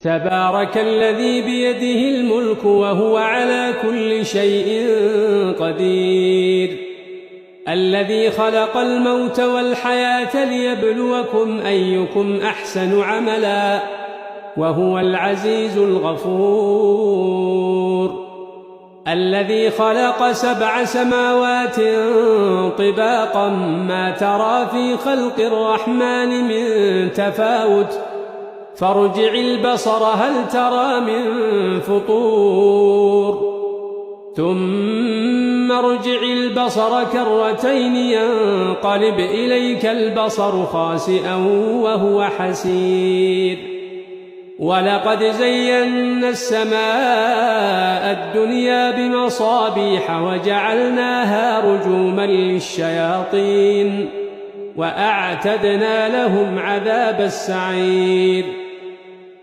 تبارك الذي بيده الملك وهو على كل شيء قدير الذي خلق الموت والحياة ليبلوكم أيكم أحسن عملا وهو العزيز الغفور الذي خلق 7 سماوات طباقا ما ترى في خلق الرحمن من تفاوت فارجع البصر هل ترى من فطور ثم ارجع البصر كرتين ينقلب إليك البصر خاسئا وهو حسير ولقد زينا السماء الدنيا بمصابيح وجعلناها رجوما للشياطين وأعتدنا لهم عذاب السعير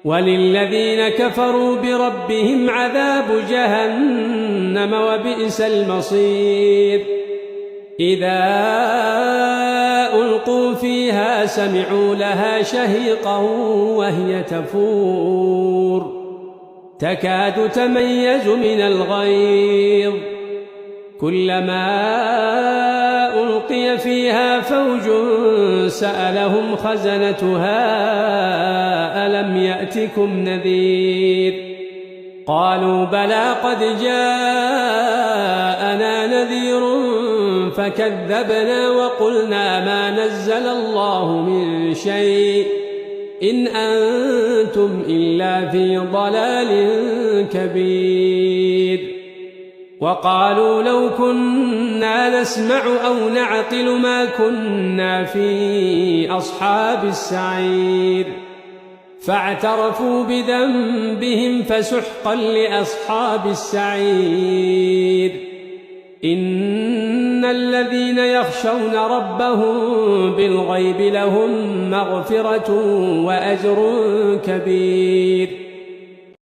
وللذين كفروا بربهم عذاب جهنم وبئس المصير إذا ألقوا فيها سمعوا لها شهيقا وهي تفور تكاد تميز من الغيظ كلما ألقي فيها فوج سألهم خزنتها ألم يأتكم نذير قالوا بلى قد جاءنا نذير فكذبنا وقلنا ما نزل الله من شيء إن أنتم إلا في ضلال كبير وقالوا لو كنا نسمع أو نعقل ما كنا في أصحاب السعير فاعترفوا بذنبهم فسحقا لأصحاب السعير إن الذين يخشون ربهم بالغيب لهم مغفرة وأجر كبير